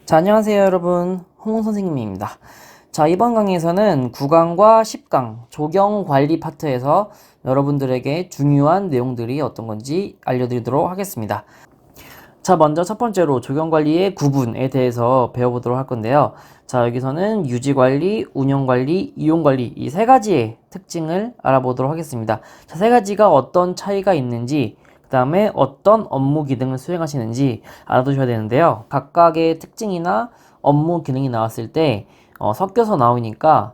자, 안녕하세요 여러분, 홍 선생님입니다. 자, 이번 강의에서는 9강과 10강 조경 관리 파트에서 여러분들에게 중요한 내용들이 어떤 건지 알려드리도록 하겠습니다. 자, 먼저 첫 번째로 조경 관리의 구분에 대해서 배워보도록 할 건데요. 자, 여기서는 유지 관리, 운영 관리, 이용 관리 이 세 가지의 특징을 알아보도록 하겠습니다. 자, 세 가지가 어떤 차이가 있는지, 그 다음에 어떤 업무 기능을 수행하시는지 알아두셔야 되는데요. 각각의 특징이나 업무 기능이 나왔을 때 섞여서 나오니까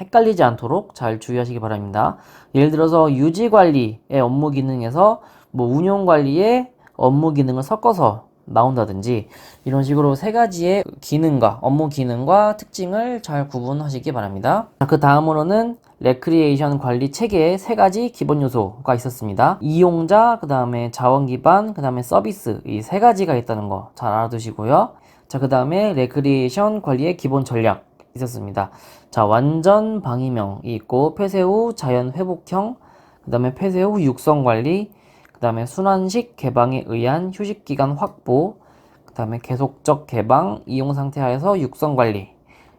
헷갈리지 않도록 잘 주의하시기 바랍니다. 예를 들어서 유지 관리의 업무 기능에서 운용 관리의 업무 기능을 섞어서 나온다든지 이런 식으로 세 가지의 기능과 업무 기능과 특징을 잘 구분하시기 바랍니다. 그 다음으로는 레크리에이션 관리 체계의 세 가지 기본 요소가 있었습니다. 이용자, 그 다음에 자원 기반, 그 다음에 서비스 이 세 가지가 있다는 거 잘 알아두시고요. 자, 그 다음에 레크리에이션 관리의 기본 전략 있었습니다. 자, 완전 방위명이 있고 폐쇄 후 자연 회복형, 그 다음에 폐쇄 후 육성 관리, 그 다음에 순환식 개방에 의한 휴식기간 확보, 그 다음에 계속적 개방, 이용 상태 하에서 육성 관리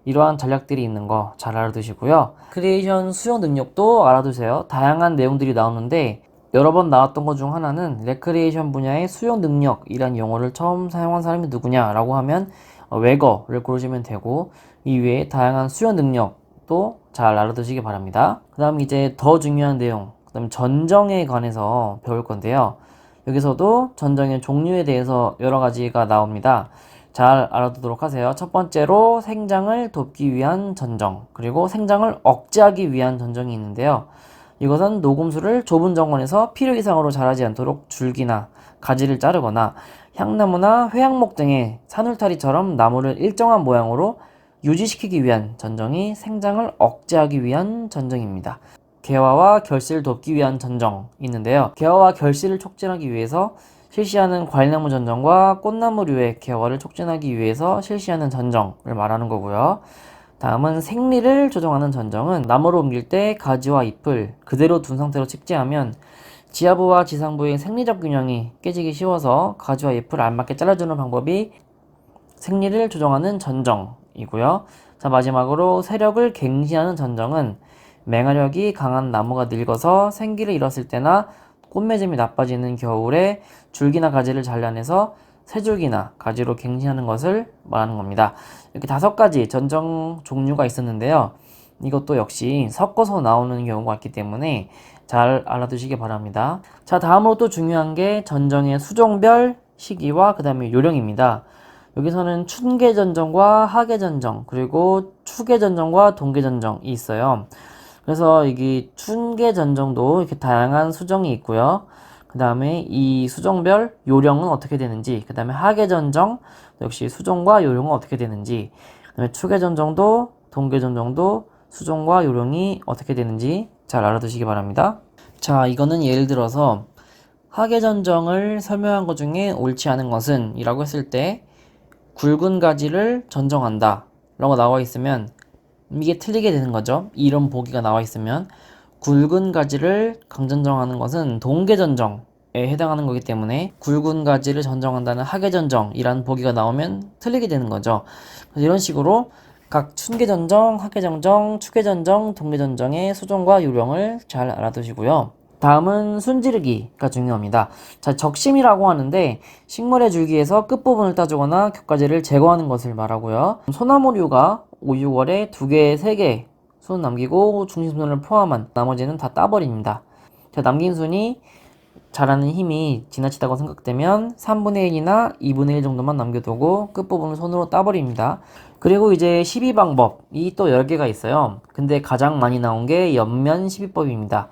이러한 전략들이 있는 거 잘 알아두시고요. 크리에이션 수용 능력도 알아두세요. 다양한 내용들이 나오는데 여러 번 나왔던 것 중 하나는 레크리에이션 분야의 수용 능력이란 용어를 처음 사용한 사람이 누구냐라고 하면 웨거를 고르시면 되고 이 외에 다양한 수용 능력도 잘 알아두시기 바랍니다. 그 다음 이제 더 중요한 내용, 그 다음 전정에 관해서 배울 건데요. 여기서도 전정의 종류에 대해서 여러 가지가 나옵니다. 잘 알아두도록 하세요. 첫 번째로 생장을 돕기 위한 전정, 그리고 생장을 억제하기 위한 전정이 있는데요. 이것은 녹음수를 좁은 정원에서 필요 이상으로 자라지 않도록 줄기나 가지를 자르거나 향나무나 회양목 등의 산울타리처럼 나무를 일정한 모양으로 유지시키기 위한 전정이 생장을 억제하기 위한 전정입니다. 개화와 결실을 돕기 위한 전정이 있는데요. 개화와 결실을 촉진하기 위해서 실시하는 과일나무 전정과 꽃나무류의 개화를 촉진하기 위해서 실시하는 전정을 말하는 거고요. 다음은 생리를 조정하는 전정은 나무를 옮길 때 가지와 잎을 그대로 둔 상태로 cik지하면 지하부와 지상부의 생리적 균형이 깨지기 쉬워서 가지와 잎을 알맞게 잘라주는 방법이 생리를 조정하는 전정이고요. 자, 마지막으로 세력을 갱신하는 전정은 맹화력이 강한 나무가 늙어서 생기를 잃었을 때나 꽃맺음이 나빠지는 겨울에 줄기나 가지를 잘라내서 새 줄기나 가지로 갱신하는 것을 말하는 겁니다. 이렇게 5가지 전정 종류가 있었는데요. 이것도 역시 섞어서 나오는 경우가 있기 때문에 잘 알아두시기 바랍니다. 자, 다음으로 또 중요한 게 전정의 수종별 시기와 그 다음에 요령입니다. 여기서는 춘계전정과 하계전정, 그리고 추계전정과 동계전정이 있어요. 그래서 이게 춘계전정도 이렇게 다양한 수정이 있고요. 그 다음에 이 수정별 요령은 어떻게 되는지, 그 다음에 하계전정 역시 수정과 요령은 어떻게 되는지, 그 다음에 추계전정도 동계전정도 수정과 요령이 어떻게 되는지 잘 알아두시기 바랍니다. 자, 이거는 예를 들어서 하계전정을 설명한 것 중에 옳지 않은 것은 이라고 했을 때 굵은 가지를 전정한다 라고 나와 있으면 이게 틀리게 되는 거죠. 이런 보기가 나와 있으면 굵은 가지를 강전정하는 것은 동계전정에 해당하는 거기 때문에 굵은 가지를 전정한다는 하계전정이라는 보기가 나오면 틀리게 되는 거죠. 그래서 이런 식으로 각 춘계전정, 하계전정, 추계전정, 동계전정의 수정과 요령을 잘 알아두시고요. 다음은 순지르기가 중요합니다. 자, 적심이라고 하는데 식물의 줄기에서 끝부분을 따주거나 격가지를 제거하는 것을 말하고요. 소나무류가 5, 6월에 2개, 3개 순 남기고 중심순을 포함한 나머지는 다 따버립니다. 자, 남긴 순이 자라는 힘이 지나치다고 생각되면 3분의 1이나 2분의 1 정도만 남겨두고 끝부분을 손으로 따버립니다. 그리고 이제 12방법이 또 10개가 있어요. 근데 가장 많이 나온 게 옆면 12법입니다.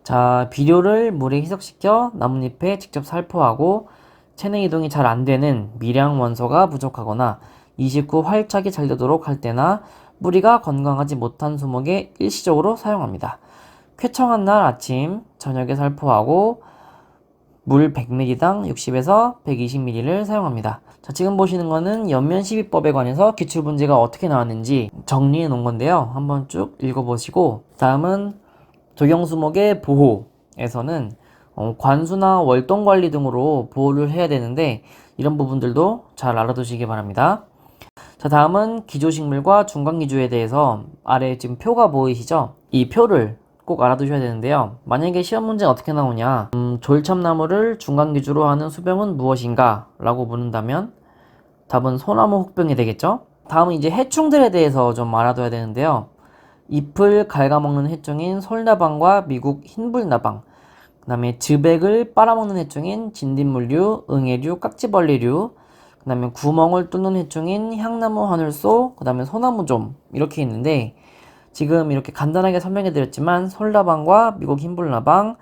자, 비료를 물에 희석시켜 나뭇잎에 직접 살포하고 체내 이동이 잘 안되는 미량 원소가 부족하거나 이식 후 활착이 잘 되도록 할 때나 뿌리가 건강하지 못한 수목에 일시적으로 사용합니다. 쾌청한 날 아침, 저녁에 살포하고 물 100ml당 60에서 120ml를 사용합니다. 자, 지금 보시는 거는 옆면 12법에 관해서 기출문제가 어떻게 나왔는지 정리해 놓은 건데요. 한번 쭉 읽어보시고 다음은 조경수목의 보호에서는 관수나 월동관리 등으로 보호를 해야 되는데 이런 부분들도 잘 알아두시기 바랍니다. 자, 다음은 기조식물과 중간기조에 대해서 아래 지금 표가 보이시죠? 이 표를 꼭 알아두셔야 되는데요. 만약에 시험 문제 어떻게 나오냐? 졸참나무를 중간기조로 하는 수병은 무엇인가? 라고 묻는다면 답은 소나무 혹병이 되겠죠? 다음은 이제 해충들에 대해서 좀 알아둬야 되는데요. 잎을 갉아먹는 해충인 솔나방과 미국 흰불나방, 그 다음에 즈백을 빨아먹는 해충인 진딧물류, 응애류, 깍지벌레류, 그 다음에 구멍을 뚫는 해충인 향나무 하늘소, 그 다음에 소나무좀 이렇게 있는데 지금 이렇게 간단하게 설명해 드렸지만 솔나방과 미국 흰불나방,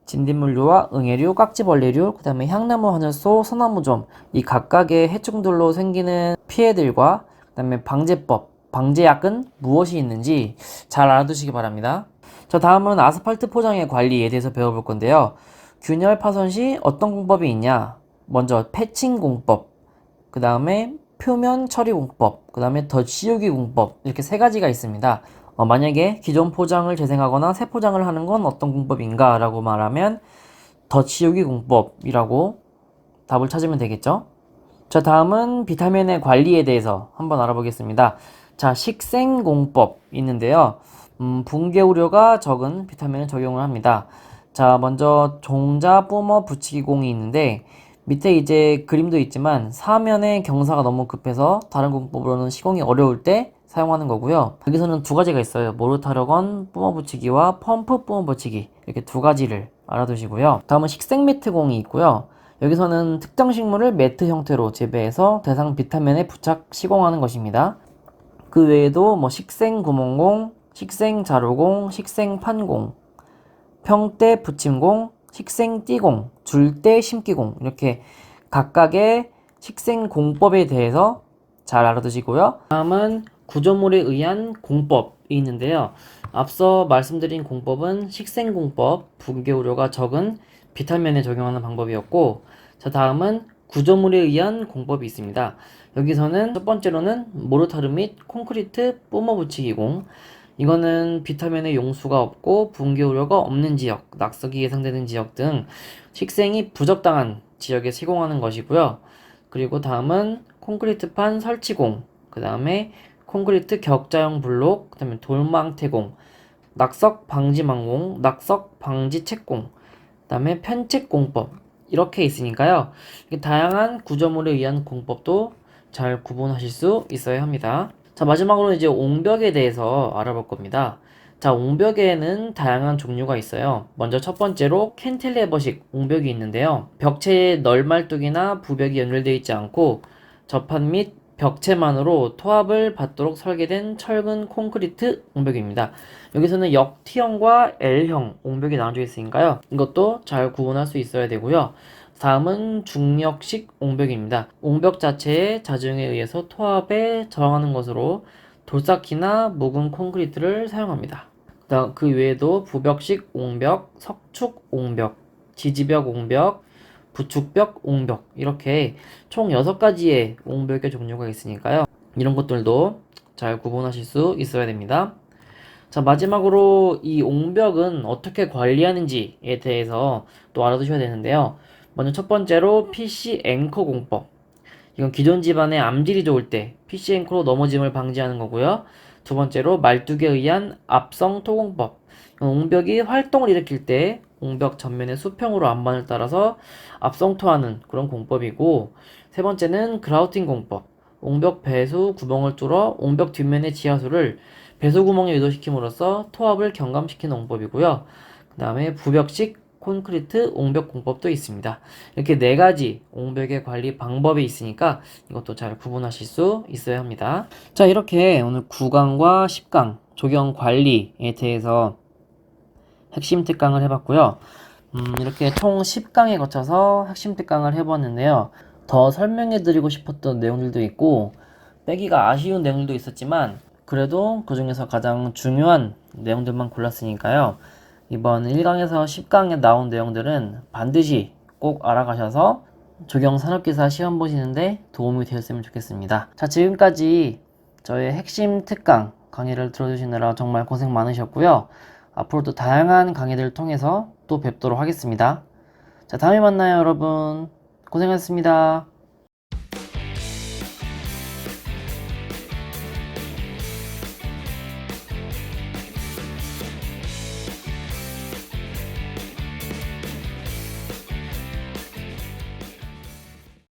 진딧물류와 응애류, 깍지벌레류, 그 다음에 향나무 하늘소, 소나무좀 이 각각의 해충들로 생기는 피해들과 그 다음에 방제법, 방제약은 무엇이 있는지 잘 알아두시기 바랍니다. 자, 다음은 아스팔트 포장의 관리에 대해서 배워볼 건데요. 균열 파손 시 어떤 공법이 있냐? 먼저 패칭 공법, 그 다음에 표면 처리 공법, 그 다음에 덧 씌우기 공법 이렇게 세 가지가 있습니다. 만약에 기존 포장을 재생하거나 새 포장을 하는 건 어떤 공법인가 라고 말하면 덧 씌우기 공법이라고 답을 찾으면 되겠죠. 자, 다음은 비타민의 관리에 대해서 한번 알아보겠습니다. 자, 식생공법 있는데요. 붕괴 우려가 적은 비타민을 적용을 합니다. 자, 먼저 종자 뿜어 붙이기 공이 있는데 밑에 이제 그림도 있지만 사면에 경사가 너무 급해서 다른 공법으로는 시공이 어려울 때 사용하는 거고요. 여기서는 두 가지가 있어요. 모르타르건 뿜어 붙이기와 펌프 뿜어 붙이기 이렇게 두 가지를 알아두시고요. 다음은 식생 매트 공이 있고요. 여기서는 특정 식물을 매트 형태로 재배해서 대상 비타민에 부착 시공하는 것입니다. 그 외에도 뭐 식생 구멍공, 식생 자루공, 식생 판공, 평대 붙임공, 식생 띠공, 줄대 심기공 이렇게 각각의 식생 공법에 대해서 잘 알아두시고요. 다음은 구조물에 의한 공법이 있는데요. 앞서 말씀드린 공법은 식생 공법, 붕괴 우려가 적은 비타민에 적용하는 방법이었고, 자, 다음은 구조물에 의한 공법이 있습니다. 여기서는 첫 번째로는 모르타르 및 콘크리트 뿜어 붙이기 공. 이거는 비타민의 용수가 없고 붕괴 우려가 없는 지역, 낙석이 예상되는 지역 등 식생이 부적당한 지역에 시공하는 것이고요. 그리고 다음은 콘크리트판 설치공, 그 다음에 콘크리트 격자형 블록, 그 다음에 돌망태공, 낙석 방지망공, 낙석 방지 채공, 그 다음에 편책공법 이렇게 있으니까요. 다양한 구조물에 의한 공법도 잘 구분하실 수 있어야 합니다. 자, 마지막으로 이제 옹벽에 대해서 알아볼 겁니다. 자, 옹벽에는 다양한 종류가 있어요. 먼저 첫 번째로 캔틸레버식 옹벽이 있는데요. 벽체에 널말뚝이나 부벽이 연결되어 있지 않고 접한 및 벽체만으로 토합을 받도록 설계된 철근 콘크리트 옹벽입니다. 여기서는 역T형과 L형 옹벽이 나눠져 있으니까요. 이것도 잘 구분할 수 있어야 되고요. 다음은 중력식 옹벽입니다. 옹벽 자체의 자중에 의해서 토합에 저항하는 것으로 돌쌓기나 묵은 콘크리트를 사용합니다. 그 외에도 부벽식 옹벽, 석축 옹벽, 지지벽 옹벽, 부축벽 옹벽 이렇게 총 6가지의 옹벽의 종류가 있으니까요. 이런 것들도 잘 구분하실 수 있어야 됩니다. 자, 마지막으로 이 옹벽은 어떻게 관리하는지에 대해서 또 알아두셔야 되는데요. 먼저 첫 번째로 PC 앵커 공법. 이건 기존 집안의 암질이 좋을 때 PC 앵커로 넘어짐을 방지하는 거고요. 두 번째로 말뚝에 의한 압성 토공법. 옹벽이 활동을 일으킬 때 옹벽 전면의 수평으로 안반을 따라서 압성토하는 그런 공법이고, 세 번째는 그라우팅 공법. 옹벽 배수 구멍을 뚫어 옹벽 뒷면의 지하수를 배수 구멍에 유도시킴으로써 토합을 경감시키는 공법이고요. 그 다음에 부벽식 콘크리트 옹벽 공법도 있습니다. 이렇게 4가지 옹벽의 관리 방법이 있으니까 이것도 잘 구분하실 수 있어야 합니다. 자, 이렇게 오늘 9강과 10강 조경 관리에 대해서 핵심 특강을 해봤고요. 이렇게 총 10강에 거쳐서 핵심 특강을 해보았는데요. 더 설명해드리고 싶었던 내용들도 있고 빼기가 아쉬운 내용들도 있었지만 그래도 그 중에서 가장 중요한 내용들만 골랐으니까요. 이번 1강에서 10강에 나온 내용들은 반드시 꼭 알아가셔서 조경산업기사 시험 보시는데 도움이 되었으면 좋겠습니다. 자, 지금까지 저의 핵심 특강 강의를 들어주시느라 정말 고생 많으셨고요. 앞으로도 다양한 강의들을 통해서 또 뵙도록 하겠습니다. 자, 다음에 만나요, 여러분. 고생하셨습니다.